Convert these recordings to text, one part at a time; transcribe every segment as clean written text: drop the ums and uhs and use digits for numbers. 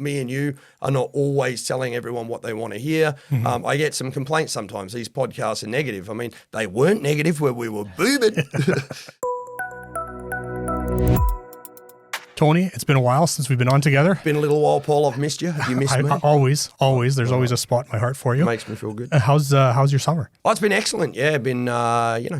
me and you are not always telling everyone what they want to hear. I get some complaints sometimes. These podcasts are negative. I mean, they weren't negative where we were booming. Tony, it's been a while since we've been on together. Been a little while, Paul. I've missed you. Have you missed me? Always. There's always a spot in my heart for you. Makes me feel good. How's your summer? Oh, it's been excellent. Yeah, been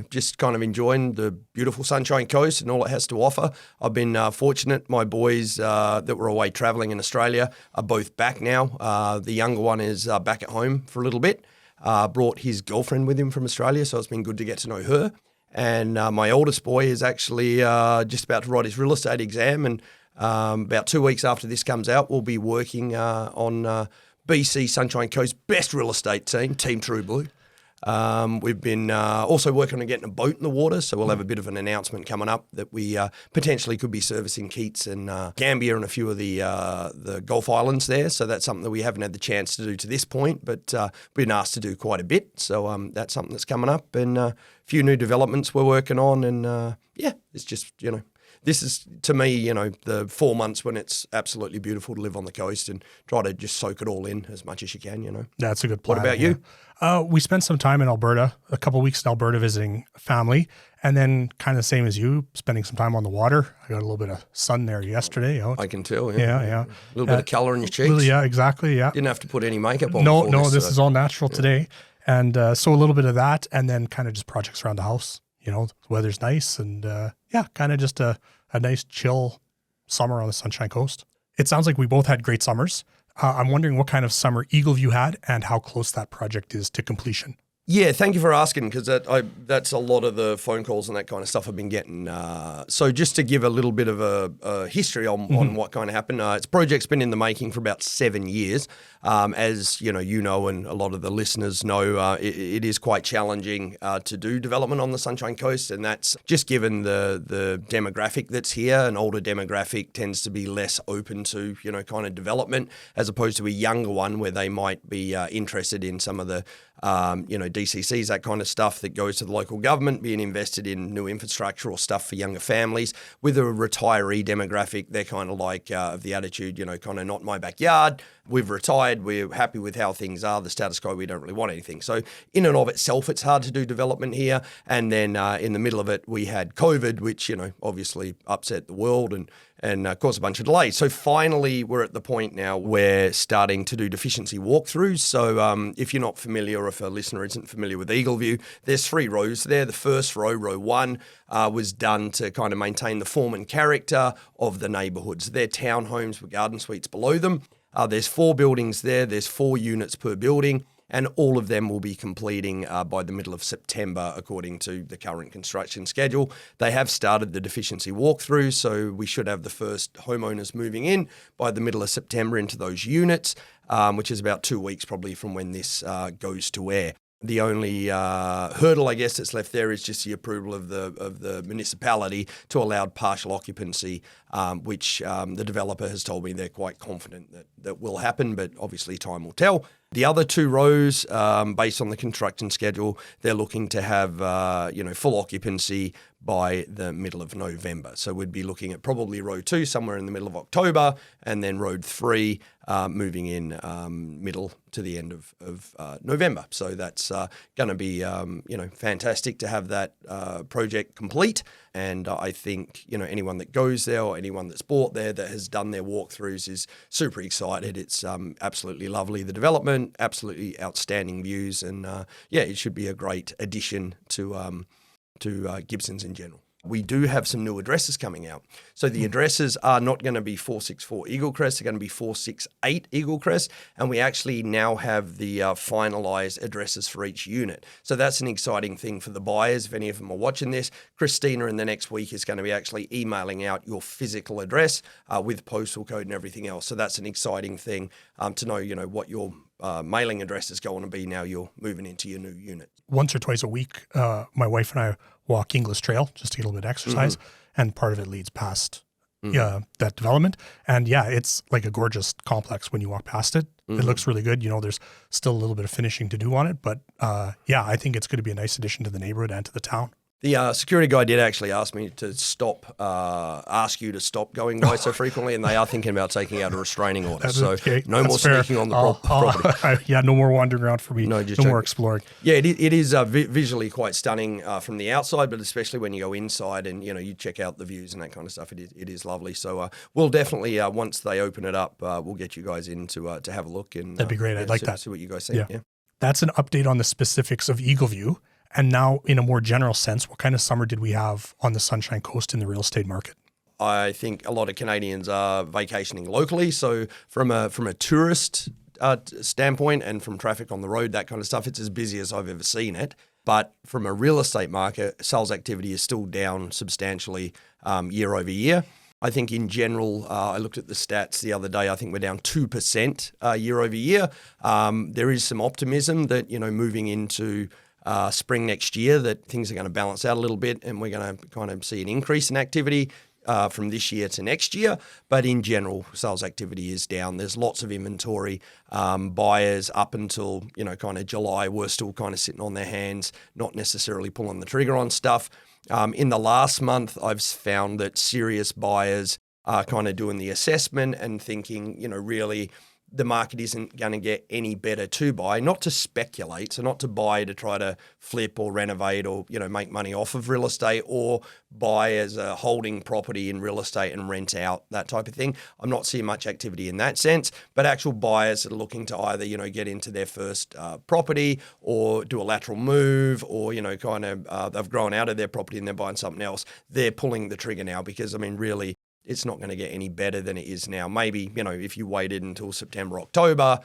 just kind of enjoying the beautiful Sunshine Coast and all it has to offer. I've been fortunate. My boys that were away travelling in Australia are both back now. The younger one is back at home for a little bit. Brought his girlfriend with him from Australia, so it's been good to get to know her. And my oldest boy is actually just about to write his real estate exam, and about 2 weeks after this comes out, we'll be working on BC Sunshine Coast best real estate team, Team True Blue. We've been also working on getting a boat in the water, so we'll have a bit of an announcement coming up that we potentially could be servicing Keats and Gambier and a few of the Gulf Islands there. So that's something that we haven't had the chance to do to this point, but been asked to do quite a bit. So that's something that's coming up, and a few new developments we're working on, and it's just this is, to me, the 4 months when it's absolutely beautiful to live on the coast and try to just soak it all in as much as you can, That's a good plan. What about you? We spent some time in Alberta, a couple of weeks in Alberta visiting family, and then kind of the same as you, spending some time on the water. I got a little bit of sun there yesterday. I can tell, Yeah. A little bit of colour in your cheeks. Yeah, exactly, yeah. Didn't have to put any makeup on. No, this is all natural today. And so a little bit of that, and then kind of just projects around the house. The weather's nice, and kind of just a nice chill summer on the Sunshine Coast. It sounds like we both had great summers. I'm wondering what kind of summer EagleView had and how close that project is to completion. Yeah, thank you for asking, because that's a lot of the phone calls and that kind of stuff I've been getting. So just to give a little bit of a history on what kind of happened, it's project's been in the making for about 7 years. As and a lot of the listeners know, it is quite challenging to do development on the Sunshine Coast, and that's just given the demographic that's here. An older demographic tends to be less open to kind of development, as opposed to a younger one where they might be interested in some of the DCCs, that kind of stuff that goes to the local government, being invested in new infrastructure or stuff for younger families. With a retiree demographic, they're kind of like of the attitude, kind of not my backyard. We've retired. We're happy with how things are. The status quo, we don't really want anything. So in and of itself, it's hard to do development here. And then in the middle of it, we had COVID, which, obviously upset the world and caused a bunch of delays. So finally, we're at the point now where starting to do deficiency walkthroughs. So if you're not familiar, or if a listener isn't familiar with EagleView, there's 3 rows there. The first row, row 1, was done to kind of maintain the form and character of the neighbourhoods. They're townhomes with garden suites below them. There's 4 buildings there. There's 4 units per building, and all of them will be completing by the middle of September, according to the current construction schedule. They have started the deficiency walkthrough, so we should have the first homeowners moving in by the middle of September into those units, which is about 2 weeks probably from when this goes to air. The only hurdle, I guess, that's left there is just the approval of the municipality to allow partial occupancy, which the developer has told me they're quite confident that will happen, but obviously time will tell. The other 2 rows, based on the construction schedule, they're looking to have full occupancy by the middle of November. So we'd be looking at probably row 2 somewhere in the middle of October, and then row 3 moving in middle to the end of November. So that's going to be fantastic to have that project complete. And I think anyone that goes there or anyone that's bought there that has done their walkthroughs is super excited. It's absolutely lovely. The development, absolutely outstanding views, and it should be a great addition to Gibsons in general. We do have some new addresses coming out. So the addresses are not going to be 464 Eaglecrest, they're going to be 468 Eaglecrest, and we actually now have the finalised addresses for each unit. So that's an exciting thing for the buyers. If any of them are watching this, Christina in the next week is going to be actually emailing out your physical address with postal code and everything else. So that's an exciting thing to know, what your mailing address is going to be now you're moving into your new unit. Once or twice a week, my wife and I walk English Trail just to get a little bit of exercise, and part of it leads past that development. And it's like a gorgeous complex when you walk past it. It looks really good. There's still a little bit of finishing to do on it, but I think it's going to be a nice addition to the neighborhood and to the town. The security guy did actually ask me to ask you to stop going by so frequently, and they are thinking about taking out a restraining order. So okay. no more fair. sneaking on the property. Yeah, no more wandering around for me. No, no more exploring. Yeah, it is visually quite stunning from the outside, but especially when you go inside and you check out the views and that kind of stuff. It is lovely. So we'll definitely once they open it up, we'll get you guys in to have a look. And that'd be great. I'd like that. See what you guys think. Yeah. That's an update on the specifics of EagleView. And now, in a more general sense, what kind of summer did we have on the Sunshine Coast in the real estate market? I think a lot of Canadians are vacationing locally. So from a tourist standpoint and from traffic on the road, that kind of stuff, it's as busy as I've ever seen it. But from a real estate market, sales activity is still down substantially year over year. I think in general, I looked at the stats the other day. I think we're down 2% year over year. There is some optimism that, moving into spring next year, that things are going to balance out a little bit and we're going to kind of see an increase in activity from this year to next year. But in general, sales activity is down. There's lots of inventory. Buyers up until, kind of July were still kind of sitting on their hands, not necessarily pulling the trigger on stuff. In the last month, I've found that serious buyers are kind of doing the assessment and thinking, really, the market isn't going to get any better to buy, not to speculate, so not to buy to try to flip or renovate or, make money off of real estate, or buy as a holding property in real estate and rent out, that type of thing. I'm not seeing much activity in that sense, but actual buyers that are looking to either, get into their first property or do a lateral move or, they've grown out of their property and they're buying something else. They're pulling the trigger now because, really, it's not going to get any better than it is now. Maybe, if you waited until September, October,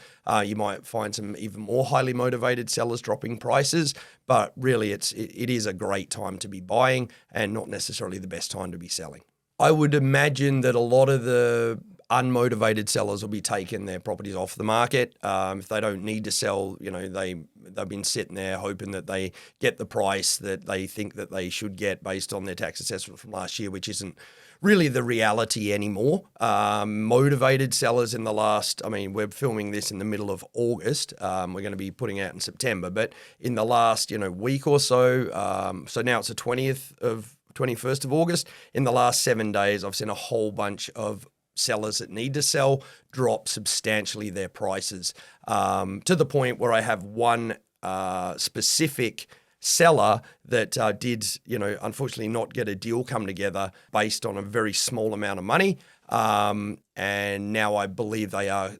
you might find some even more highly motivated sellers dropping prices. But really, it is a great time to be buying and not necessarily the best time to be selling. I would imagine that a lot of the unmotivated sellers will be taking their properties off the market. If they don't need to sell, they've been sitting there hoping that they get the price that they think that they should get based on their tax assessment from last year, which isn't really the reality anymore. Motivated sellers in the last, we're filming this in the middle of August. We're going to be putting out in September, but in the last, week or so, so now it's the 21st of August. In the last 7 days, I've seen a whole bunch of sellers that need to sell drop substantially their prices to the point where I have one specific seller that did, unfortunately not get a deal come together based on a very small amount of money. And now I believe they are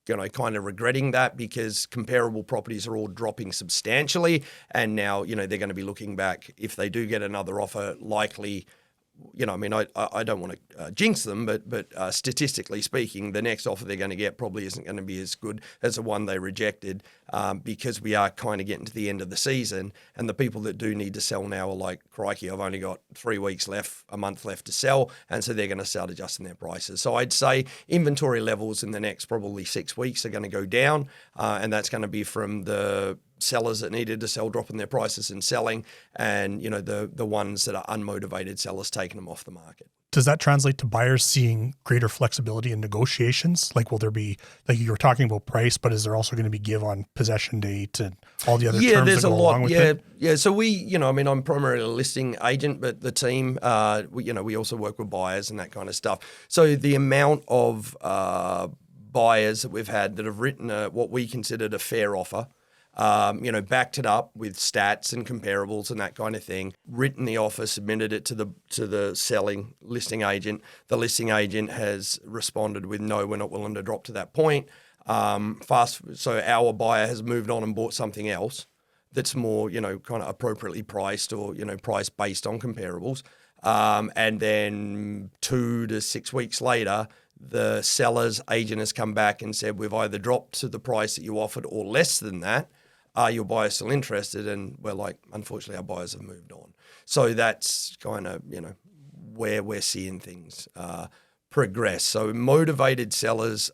kind of regretting that because comparable properties are all dropping substantially. And now, they're going to be looking back if they do get another offer, likely. I don't want to jinx them, but statistically speaking, the next offer they're going to get probably isn't going to be as good as the one they rejected because we are kind of getting to the end of the season. And the people that do need to sell now are like, crikey, I've only got 3 weeks left, a month left to sell. And so they're going to start adjusting their prices. So I'd say inventory levels in the next probably 6 weeks are going to go down. And that's going to be from the sellers that needed to sell dropping their prices and selling, and the ones that are unmotivated sellers taking them off the market. Does that translate to buyers seeing greater flexibility in negotiations? Like, will there be, like you were talking about price, but is there also going to be give on possession date and all the other terms there's that go along with it? Yeah. So we, I'm primarily a listing agent, but the team, we also work with buyers and that kind of stuff. So the amount of buyers that we've had that have written what we considered a fair offer, backed it up with stats and comparables and that kind of thing, written the offer, submitted it to the selling listing agent. The listing agent has responded with, no, we're not willing to drop to that point. So our buyer has moved on and bought something else that's more, kind of appropriately priced or, priced based on comparables. And then 2 to 6 weeks later, the seller's agent has come back and said, we've either dropped to the price that you offered or less than that. Are your buyers still interested? And we're like, unfortunately, our buyers have moved on. So that's kind of, where we're seeing things progress. So motivated sellers,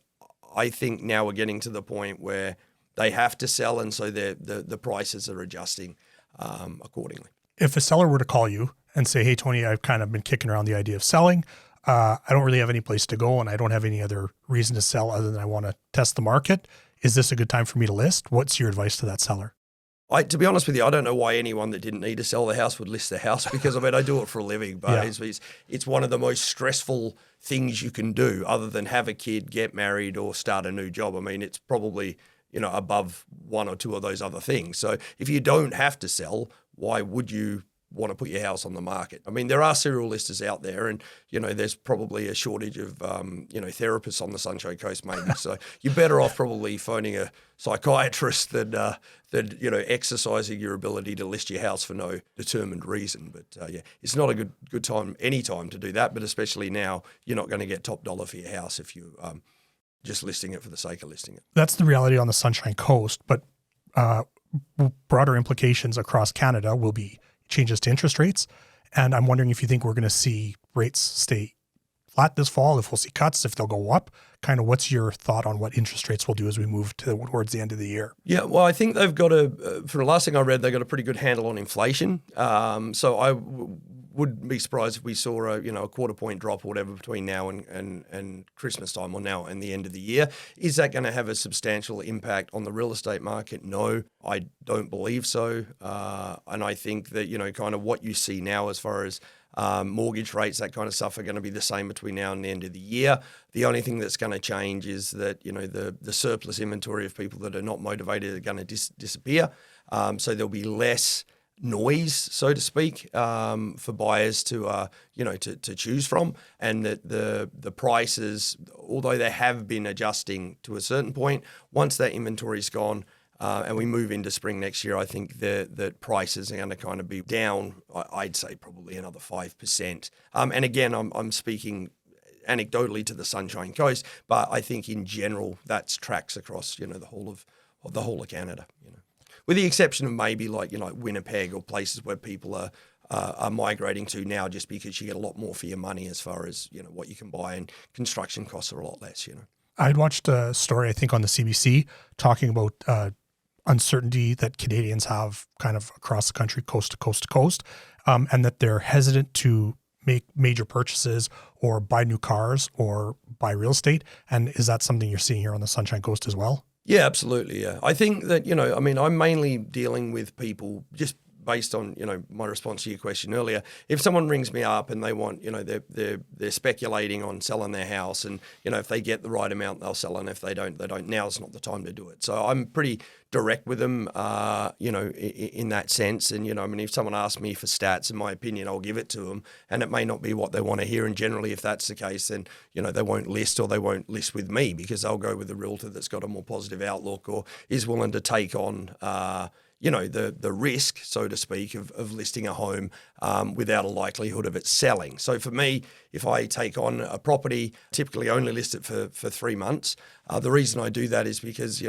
I think now we're getting to the point where they have to sell, and so the prices are adjusting accordingly. If a seller were to call you and say, hey, Tony, I've kind of been kicking around the idea of selling. I don't really have any place to go and I don't have any other reason to sell other than I want to test the market. Is this a good time for me to list? What's your advice to that seller? To be honest with you, I don't know why anyone that didn't need to sell the house would list their house, because I mean, I do it for a living, but it's one of the most stressful things you can do other than have a kid, get married, or start a new job. I mean, it's probably, above one or two of those other things. So if you don't have to sell, why would you want to put your house on the market? I mean, there are serial listers out there, and there's probably a shortage of therapists on the Sunshine Coast, maybe. So you're better off probably phoning a psychiatrist than exercising your ability to list your house for no determined reason. But it's not a good time, any time, to do that. But especially now, you're not going to get top dollar for your house if you just listing it for the sake of listing it. That's the reality on the Sunshine Coast, but broader implications across Canada will be changes to interest rates. And I'm wondering if you think we're going to see rates stay flat this fall, if we'll see cuts, if they'll go up. Kind of what's your thought on what interest rates will do as we move towards the end of the year? Yeah, well, I think they've got for the last thing I read, they've got a pretty good handle on inflation. So I would be surprised if we saw a quarter point drop or whatever between now and Christmas time, or now and the end of the year. Is that going to have a substantial impact on the real estate market? No, I don't believe so. And I think that, kind of what you see now as far as mortgage rates, that kind of stuff, are going to be the same between now and the end of the year. The only thing that's going to change is that, the surplus inventory of people that are not motivated are going to disappear. So there'll be less noise, so to speak, for buyers to choose from, and that the prices, although they have been adjusting to a certain point, once that inventory's gone and we move into spring next year, I think that prices are going to kind of be down. I'd say probably another 5%. And again, I'm speaking anecdotally to the Sunshine Coast, but I think in general that's tracks across the whole of Canada. With the exception of maybe like Winnipeg or places where people are migrating to now, just because you get a lot more for your money as far as what you can buy, and construction costs are a lot less. I'd watched a story, I think, on the CBC talking about uncertainty that Canadians have kind of across the country, coast to coast to coast, and that they're hesitant to make major purchases or buy new cars or buy real estate. And is that something you're seeing here on the Sunshine Coast as well? Yeah, absolutely. Yeah. I think that, I'm mainly dealing with people just based on, my response to your question earlier. If someone rings me up and they want, they're speculating on selling their house, and, if they get the right amount, they'll sell, and if they don't, they don't. Now's not the time to do it. So I'm pretty direct with them, in that sense. And, if someone asks me for stats, in my opinion, I'll give it to them, and it may not be what they want to hear. And generally, if that's the case, then, they won't list, or they won't list with me, because they'll go with a realtor that's got a more positive outlook, or is willing to take on, the risk, so to speak, of listing a home without a likelihood of it selling. So for me, if I take on a property, typically only list it for 3 months. The reason I do that is because,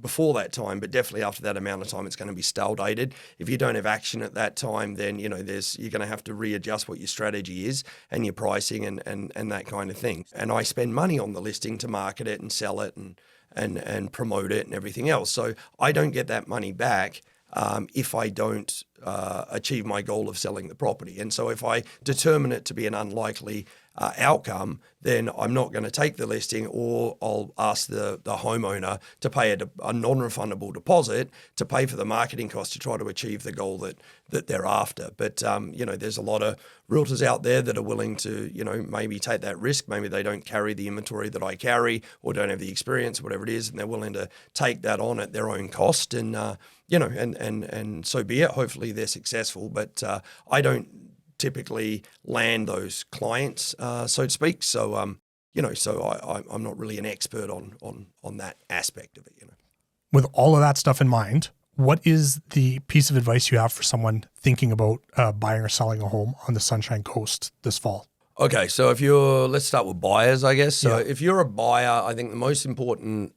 before that time, but definitely after that amount of time, it's going to be stale dated. If you don't have action at that time, then, you're going to have to readjust what your strategy is and your pricing and that kind of thing. And I spend money on the listing to market it and sell it and promote it and everything else. So I don't get that money back if I don't achieve my goal of selling the property. And so if I determine it to be an unlikely outcome, then I'm not going to take the listing, or I'll ask the homeowner to pay a non-refundable deposit to pay for the marketing cost to try to achieve the goal that they're after. But, there's a lot of realtors out there that are willing to, maybe take that risk. Maybe they don't carry the inventory that I carry, or don't have the experience, whatever it is, and they're willing to take that on at their own cost. And, and so be it. Hopefully they're successful, but I don't typically land those clients, so to speak. So, so I'm not really an expert on that aspect of it. With all of that stuff in mind, what is the piece of advice you have for someone thinking about buying or selling a home on the Sunshine Coast this fall? Okay, so let's start with buyers, I guess. So if you're a buyer, I think the most important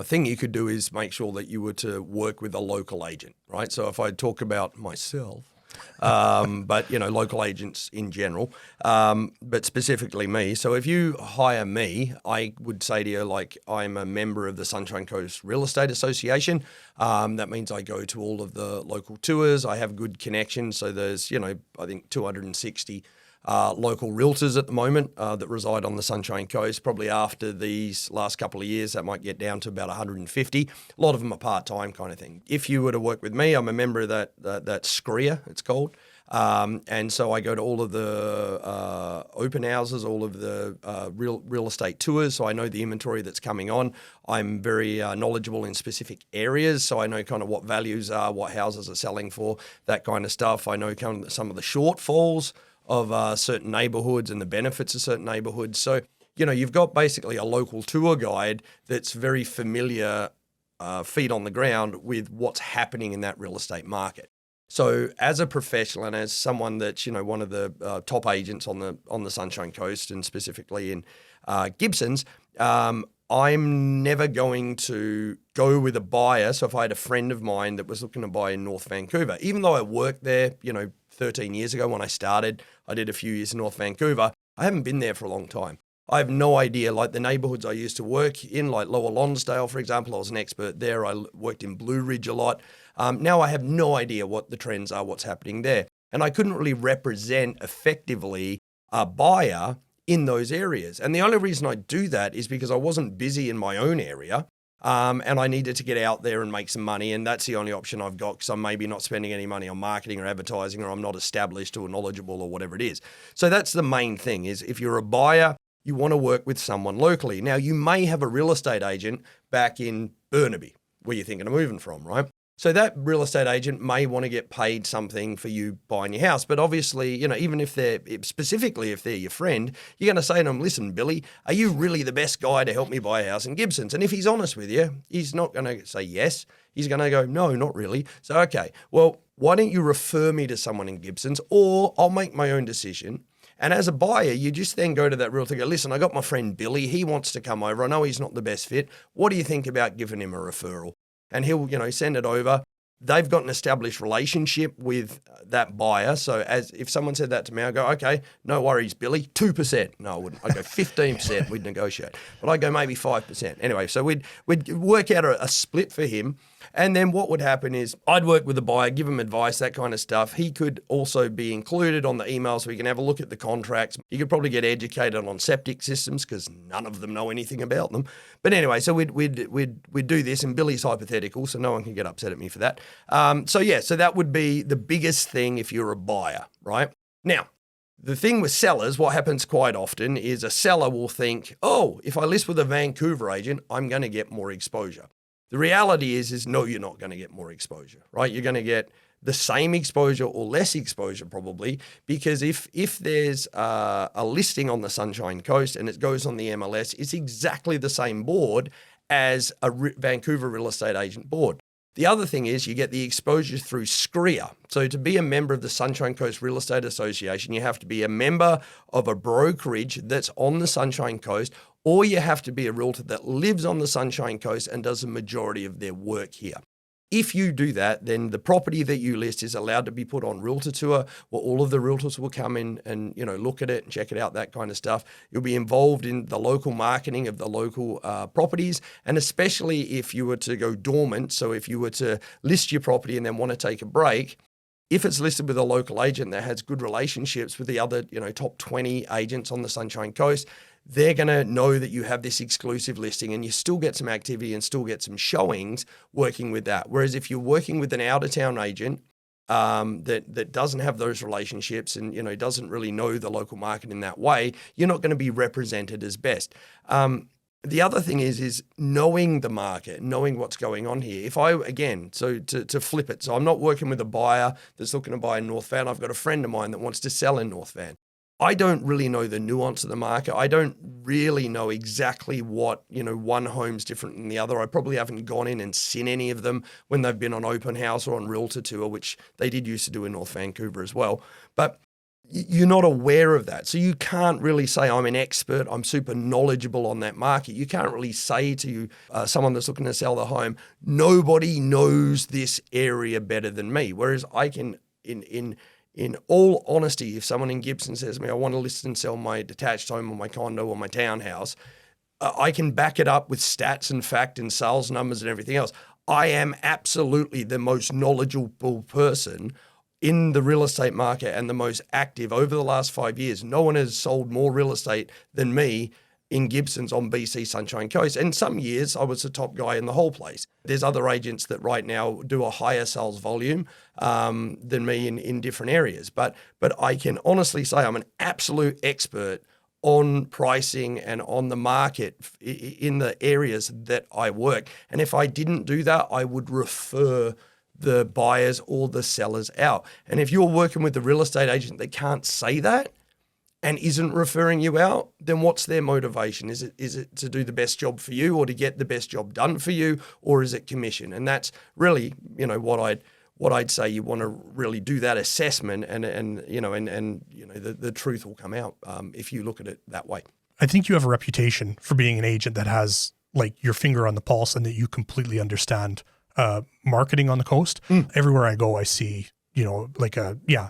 thing you could do is make sure that you were to work with a local agent, right? So if I talk about myself, but local agents in general, but specifically me. So if you hire me, I would say to you, like, I'm a member of the Sunshine Coast Real Estate Association. That means I go to all of the local tours. I have good connections. So there's, I think 260 local realtors at the moment that reside on the Sunshine Coast. Probably after these last couple of years, that might get down to about 150. A lot of them are part-time kind of thing. If you were to work with me, I'm a member of that SCREA, it's called. And so I go to all of the open houses, all of the real estate tours. So I know the inventory that's coming on. I'm very knowledgeable in specific areas. So I know kind of what values are, what houses are selling for, that kind of stuff. I know kind of some of the shortfalls of certain neighborhoods and the benefits of certain neighborhoods. So, you've got basically a local tour guide that's very familiar, feet on the ground with what's happening in that real estate market. So as a professional and as someone that's, one of the top agents on the Sunshine Coast and specifically in Gibsons, I'm never going to go with a buyer. So if I had a friend of mine that was looking to buy in North Vancouver, even though I worked there, 13 years ago when I started, I did a few years in North Vancouver, I haven't been there for a long time. I have no idea, like the neighborhoods I used to work in, like Lower Lonsdale, for example, I was an expert there. I worked in Blue Ridge a lot. Now I have no idea what the trends are, what's happening there. And I couldn't really represent effectively a buyer in those areas. And the only reason I do that is because I wasn't busy in my own area. And I needed to get out there and make some money. And that's the only option I've got because I'm maybe not spending any money on marketing or advertising, or I'm not established or knowledgeable or whatever it is. So that's the main thing is if you're a buyer, you want to work with someone locally. Now, you may have a real estate agent back in Burnaby, where you're thinking of moving from, right? So that real estate agent may want to get paid something for you buying your house. But obviously, even if they're your friend, you're going to say to them, listen, Billy, are you really the best guy to help me buy a house in Gibsons? And if he's honest with you, he's not going to say yes. He's going to go, no, not really. So, okay, well, why don't you refer me to someone in Gibsons, or I'll make my own decision. And as a buyer, you just then go to that realtor and go, listen, I got my friend Billy. He wants to come over. I know he's not the best fit. What do you think about giving him a referral? And he'll, send it over. They've got an established relationship with that buyer. So as if someone said that to me, I go, okay, no worries, Billy, 2%. No, I wouldn't. I'd go 15%. We'd negotiate. But I'd go maybe 5%. Anyway, so we'd work out a split for him. And then what would happen is I'd work with the buyer, give him advice, that kind of stuff. He could also be included on the email so we can have a look at the contracts. You could probably get educated on septic systems because none of them know anything about them. But anyway, so we'd do this, and Billy's hypothetical, so no one can get upset at me for that. So that would be the biggest thing if you're a buyer, right? Now, the thing with sellers, what happens quite often is a seller will think, oh, if I list with a Vancouver agent, I'm going to get more exposure. The reality is no, you're not going to get more exposure, right? You're going to get the same exposure or less exposure probably, because if there's a listing on the Sunshine Coast and it goes on the MLS, it's exactly the same board as a Vancouver real estate agent board. The other thing is you get the exposure through SCREA. So to be a member of the Sunshine Coast Real Estate Association, you have to be a member of a brokerage that's on the Sunshine Coast, or you have to be a realtor that lives on the Sunshine Coast and does a majority of their work here. If you do that, then the property that you list is allowed to be put on Realtor Tour, where all of the realtors will come in and look at it and check it out, that kind of stuff. You'll be involved in the local marketing of the local properties, and especially if you were to go dormant. So if you were to list your property and then want to take a break, if it's listed with a local agent that has good relationships with the other top 20 agents on the Sunshine Coast, they're going to know that you have this exclusive listing, and you still get some activity and still get some showings working with that. Whereas if you're working with an out-of-town agent that doesn't have those relationships and doesn't really know the local market in that way, you're not going to be represented as best. The other thing is knowing the market, knowing what's going on here. If I, again, so to flip it, so I'm not working with a buyer that's looking to buy in North Van. I've got a friend of mine that wants to sell in North Van. I don't really know the nuance of the market. I don't really know exactly what, one home's different than the other. I probably haven't gone in and seen any of them when they've been on open house or on Realtor Tour, which they did used to do in North Vancouver as well. But you're not aware of that. So you can't really say I'm an expert, I'm super knowledgeable on that market. You can't really say to someone that's looking to sell the home, nobody knows this area better than me. Whereas I can, in all honesty, if someone in Gibson says to me, I want to list and sell my detached home or my condo or my townhouse, I can back it up with stats and fact and sales numbers and everything else. I am absolutely the most knowledgeable person in the real estate market and the most active over the last 5 years. No one has sold more real estate than me in Gibsons on BC Sunshine Coast. And some years I was the top guy in the whole place. There's other agents that right now do a higher sales volume than me in different areas. But I can honestly say I'm an absolute expert on pricing and on the market in the areas that I work. And if I didn't do that, I would refer the buyers or the sellers out. And if you're working with a real estate agent that can't say that and isn't referring you out, then what's their motivation? Is it to do the best job for you or to get the best job done for you, or is it commission? And that's really, what I'd say. You want to really do that assessment, and the truth will come out if you look at it that way. I think you have a reputation for being an agent that has like your finger on the pulse and that you completely understand marketing on the coast. Everywhere I go, I see,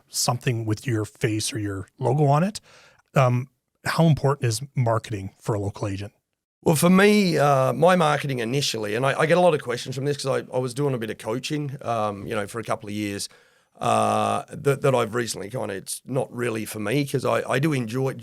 something with your face or your logo on it. How important is marketing for a local agent? Well, for me, my marketing initially, and I get a lot of questions from this because I was doing a bit of coaching, for a couple of years that I've recently it's not really for me because I do enjoy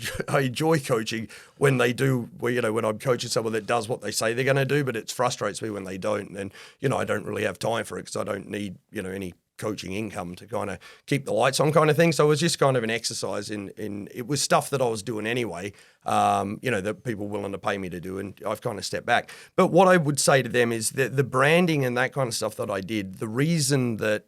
coaching when I'm coaching someone that does what they say they're going to do, but it frustrates me when they don't. And, I don't really have time for it because I don't need, any coaching income to kind of keep the lights on kind of thing. So it was just kind of an exercise in it was stuff that I was doing anyway, that people were willing to pay me to do. And I've kind of stepped back. But what I would say to them is that the branding and that kind of stuff that I did, the reason that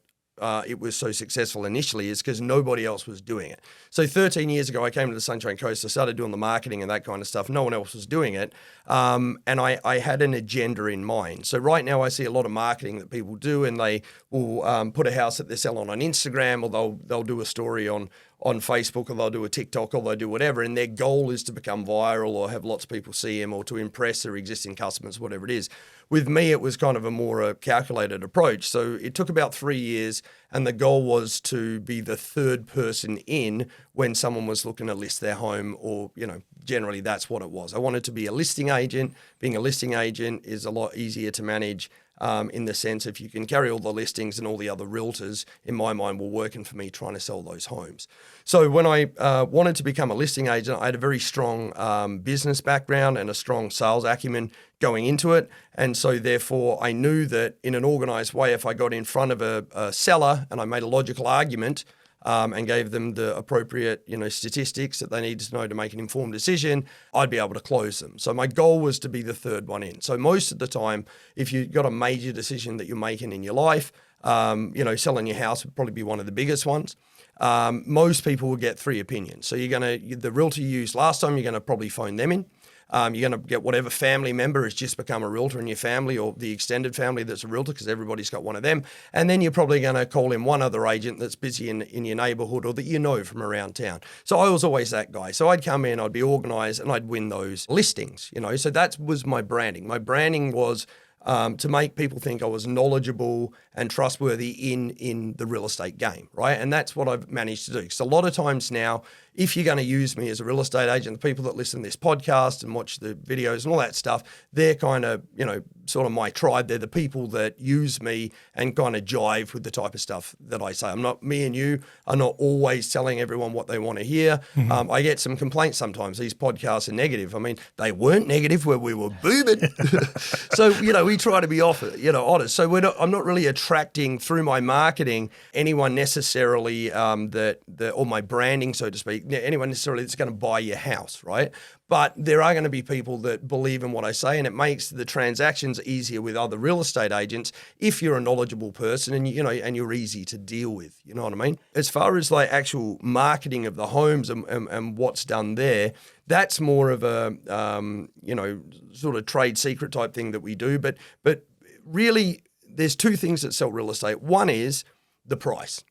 it was so successful initially is because nobody else was doing it. So 13 years ago, I came to the Sunshine Coast. I started doing the marketing and that kind of stuff. No one else was doing it. And I had an agenda in mind. So right now I see a lot of marketing that people do, and they will put a house that they're selling on Instagram, or they'll do a story on Facebook, or they'll do a TikTok, or they'll do whatever. And their goal is to become viral or have lots of people see them or to impress their existing customers, whatever it is. With me, it was kind of a more calculated approach. So it took about 3 years, and the goal was to be the third person in when someone was looking to list their home, or, generally that's what it was. I wanted to be a listing agent. Being a listing agent is a lot easier to manage in the sense if you can carry all the listings, and all the other realtors, in my mind, were working for me trying to sell those homes. So when I wanted to become a listing agent, I had a very strong business background and a strong sales acumen going into it. And so therefore I knew that in an organized way, if I got in front of a seller and I made a logical argument and gave them the appropriate, statistics that they needed to know to make an informed decision, I'd be able to close them. So my goal was to be the third one in. So most of the time, if you've got a major decision that you're making in your life, selling your house would probably be one of the biggest ones. Most people will get 3 opinions. So the realtor you used last time, you're going to probably phone them in. You're going to get whatever family member has just become a realtor in your family, or the extended family that's a realtor, because everybody's got one of them. And then you're probably going to call in one other agent that's busy in your neighborhood, or that you know from around town. So I was always that guy. So I'd come in, I'd be organized, and I'd win those listings. So that was my branding. My branding was to make people think I was knowledgeable and trustworthy in the real estate game, right? And that's what I've managed to do. So a lot of times now, if you're going to use me as a real estate agent, the people that listen to this podcast and watch the videos and all that stuff, they're kind of, sort of my tribe. They're the people that use me and kind of jive with the type of stuff that I say. Me and you are not always telling everyone what they want to hear. Mm-hmm. I get some complaints sometimes. These podcasts are negative. I mean, they weren't negative when we were booming. So, we try to be honest. So I'm not really attracting through my marketing anyone necessarily or my branding, so to speak, anyone necessarily that's going to buy your house, right? But there are going to be people that believe in what I say, and it makes the transactions easier with other real estate agents if you're a knowledgeable person and and you're easy to deal with. You know what I mean? As far as like actual marketing of the homes and what's done there, that's more of a sort of trade secret type thing that we do. But really, there's 2 things that sell real estate. One is the price.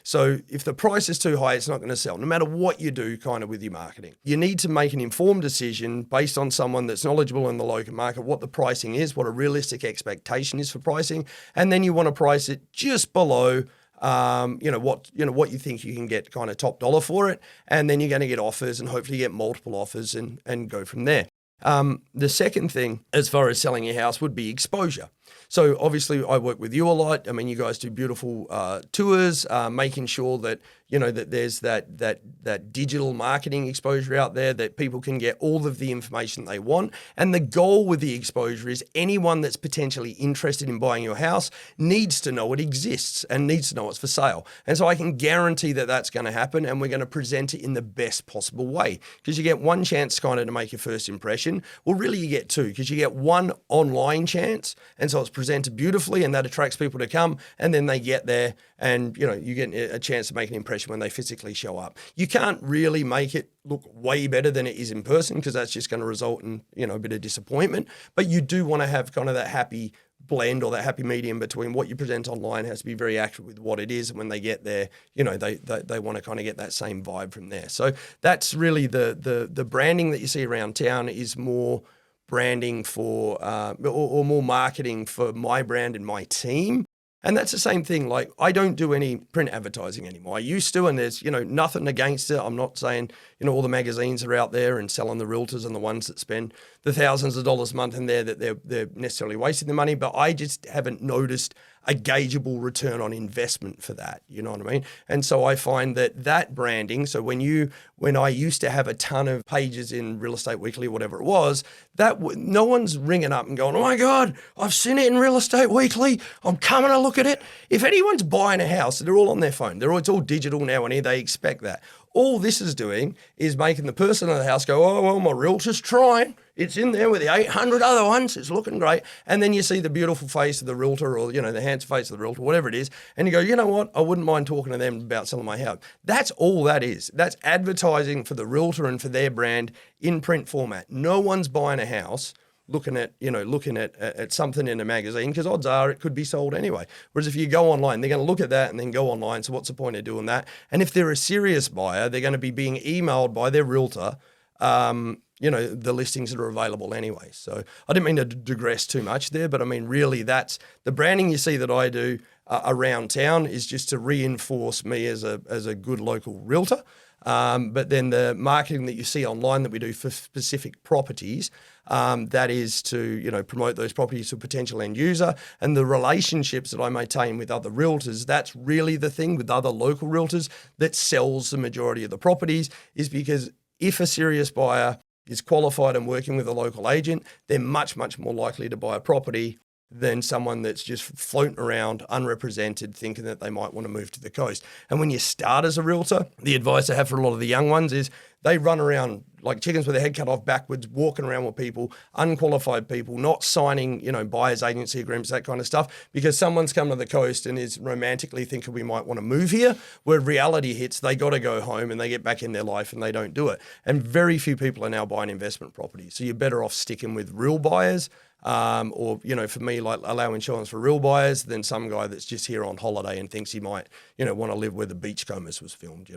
So if the price is too high, it's not going to sell, no matter what you do kind of with your marketing. You need to make an informed decision based on someone that's knowledgeable in the local market, what the pricing is, what a realistic expectation is for pricing. And then you want to price it just below what you think you can get kind of top dollar for it. And then you're going to get offers, and hopefully get multiple offers and go from there. The second thing, as far as selling your house, would be exposure. So obviously I work with you a lot. I mean, you guys do beautiful tours, making sure that, that there's that digital marketing exposure out there, that people can get all of the information they want. And the goal with the exposure is anyone that's potentially interested in buying your house needs to know it exists and needs to know it's for sale. And so I can guarantee that that's going to happen, and we're going to present it in the best possible way, because you get one chance kind of to make your first impression. Well, really you get two, because you get one online chance, and so it's presented beautifully and that attracts people to come, and then they get there and, you get a chance to make an impression when they physically show up. You can't really make it look way better than it is in person, because that's just going to result in, a bit of disappointment. But you do want to have kind of that happy blend or that happy medium between what you present online has to be very accurate with what it is. And when they get there, they want to kind of get that same vibe from there. So that's really the branding that you see around town is more branding for, or more marketing for my brand and my team. And that's the same thing. Like, I don't do any print advertising anymore. I used to, and there's, nothing against it. I'm not saying, all the magazines are out there and selling the realtors and the ones that spend the thousands of dollars a month in there, that they're necessarily wasting the money. But I just haven't noticed a gaugeable return on investment for that. You know what I mean? And so I find that branding, so when I used to have a ton of pages in Real Estate Weekly or whatever it was, no one's ringing up and going, oh my God, I've seen it in Real Estate Weekly, I'm coming to look at it. If anyone's buying a house, they're all on their phone. It's all digital now, and they expect that. All this is doing is making the person in the house go, oh, well, my realtor's trying. It's in there with the 800 other ones. It's looking great. And then you see the beautiful face of the realtor, or, the handsome face of the realtor, whatever it is. And you go, you know what? I wouldn't mind talking to them about selling my house. That's all that is. That's advertising for the realtor and for their brand in print format. No one's buying a house looking at something in a magazine, because odds are it could be sold anyway. Whereas if you go online, they're going to look at that and then go online. So what's the point of doing that? And if they're a serious buyer, they're going to be being emailed by their realtor, the listings that are available anyway. So I didn't mean to digress too much there, but I mean, really that's the branding you see that I do around town is just to reinforce me as a good local realtor. But then the marketing that you see online that we do for specific properties, that is to, promote those properties to a potential end user, and the relationships that I maintain with other realtors. That's really the thing with other local realtors that sells the majority of the properties, is because if a serious buyer is qualified and working with a local agent, they're much, much more likely to buy a property than someone that's just floating around unrepresented thinking that they might want to move to the coast. And when you start as a realtor, the advice I have for a lot of the young ones is they run around like chickens with their head cut off backwards, walking around with people, unqualified people, not signing, buyer's agency agreements, that kind of stuff, because someone's come to the coast and is romantically thinking we might want to move here, where reality hits, they got to go home and they get back in their life and they don't do it. And very few people are now buying investment properties. So you're better off sticking with real buyers, or, for me, like allow insurance for real buyers than some guy that's just here on holiday and thinks he might, want to live where the Beachcombers was filmed,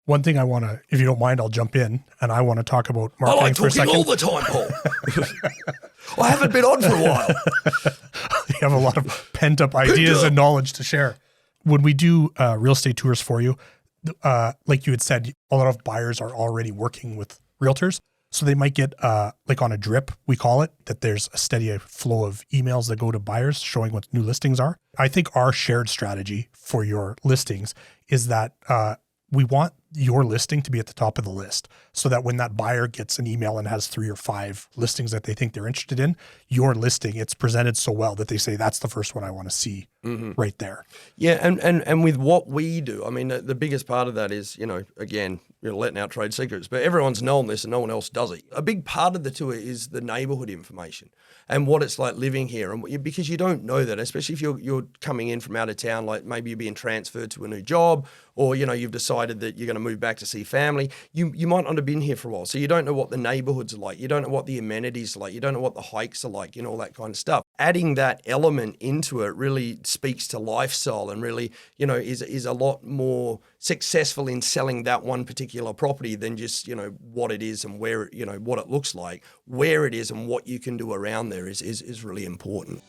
One thing I want to, if you don't mind, I'll jump in, and I want to talk about marketing. I like for a second. talking all the time, Paul. I haven't been on for a while. You have a lot of pent-up ideas and knowledge to share. When we do real estate tours for you, like you had said, a lot of buyers are already working with realtors. So they might get, like on a drip, we call it, that there's a steady flow of emails that go to buyers showing what new listings are. I think our shared strategy for your listings is that we want your listing to be at the top of the list, so that when that buyer gets an email and has 3 or 5 listings that they think they're interested in, your listing, it's presented so well that they say, that's the first one I want to see right there. Yeah. And with what we do, I mean, the biggest part of that is, again, letting out trade secrets, but everyone's known this and no one else does it. A big part of the tour is the neighborhood information and what it's like living here. And because you don't know that, especially if you're coming in from out of town, like maybe you're being transferred to a new job, or, you've decided that you're going to move back to see family. You might not have been here for a while. So you don't know what the neighborhoods are like. You don't know what the amenities are like. You don't know what the hikes are like, all that kind of stuff. Adding that element into it really speaks to lifestyle and really, is a lot more successful in selling that one particular property than just, what it is and where, what it looks like. Where it is and what you can do around there is really important.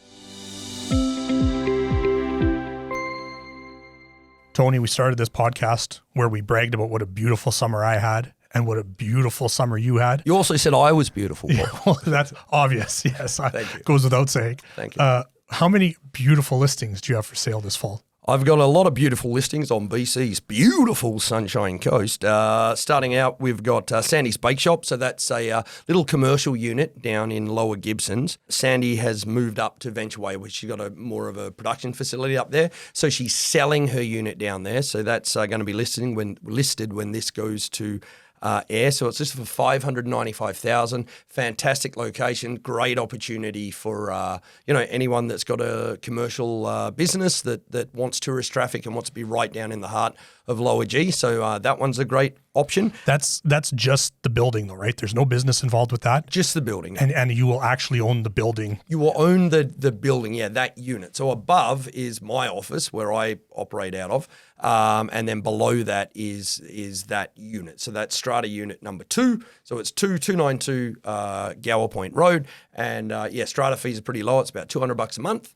Tony, we started this podcast where we bragged about what a beautiful summer I had and what a beautiful summer you had. You also said I was beautiful, Paul. Yeah, well, that's obvious. Yes, Thank you. Goes without saying. Thank you. how many beautiful listings do you have for sale this fall? I've got a lot of beautiful listings on BC's beautiful Sunshine Coast. Starting out, we've got Sandy's Bake Shop. So that's a little commercial unit down in Lower Gibsons. Sandy has moved up to Ventureway, which she's got more of a production facility up there. So she's selling her unit down there. So that's going to be listed when this goes to air. So it's listed for $595,000. Fantastic location, great opportunity for anyone that's got a commercial business that wants tourist traffic and wants to be right down in the heart of Lower G. So that one's a great option. That's just the building though, right? There's no business involved with that. Just the building. And you will actually own the building. You will own the building, yeah, that unit. So above is my office where I operate out of. And then below that is that unit. So that's strata unit number 2. So it's 292 Gower Point Road. And strata fees are pretty low. It's about $200 a month.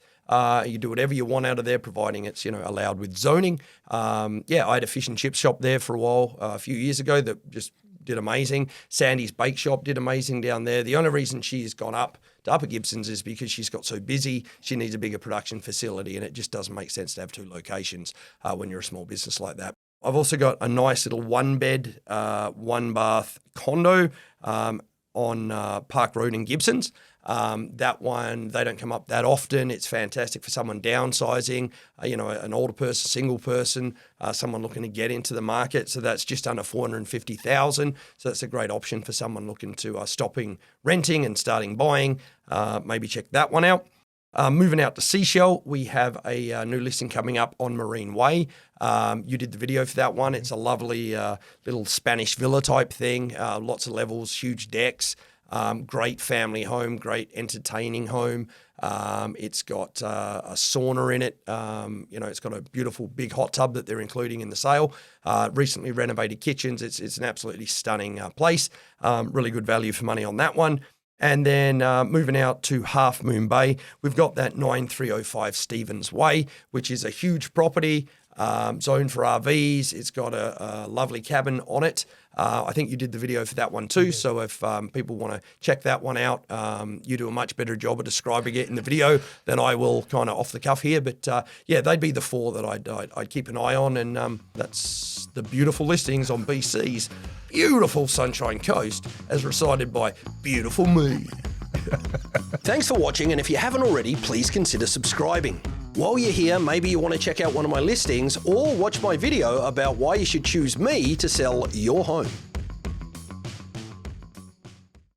You do whatever you want out of there, providing it's allowed with zoning. I had a fish and chip shop there for a while a few years ago that just did amazing. Sandy's Bake Shop did amazing down there. The only reason she's gone up to Upper Gibsons is because she's got so busy. She needs a bigger production facility, and it just doesn't make sense to have 2 locations when you're a small business like that. I've also got a nice little 1-bed, 1-bath condo on Park Road in Gibsons. That one, they don't come up that often. It's fantastic for someone downsizing, an older person, single person, someone looking to get into the market. So that's just under $450,000. So that's a great option for someone looking to stopping renting and starting buying. Maybe check that one out. Moving out to Sechelt, we have a new listing coming up on Marine Way. You did the video for that one. It's a lovely little Spanish villa type thing, lots of levels, huge decks. Great family home, great entertaining home. It's got a sauna in it. It's got a beautiful big hot tub that they're including in the sale. Recently renovated kitchens. It's an absolutely stunning place. Really good value for money on that one. And then moving out to Halfmoon Bay, we've got that 9305 Stevens Way, which is a huge property. Zone for RVs. It's got a lovely cabin on it. I think you did the video for that one too. So if people want to check that one out, you do a much better job of describing it in the video than I will kind of off the cuff here. But they'd be the 4 that I'd keep an eye on. And that's the beautiful listings on BC's beautiful Sunshine Coast as recited by beautiful me. Thanks for watching. And if you haven't already, please consider subscribing. While you're here, maybe you want to check out one of my listings or watch my video about why you should choose me to sell your home.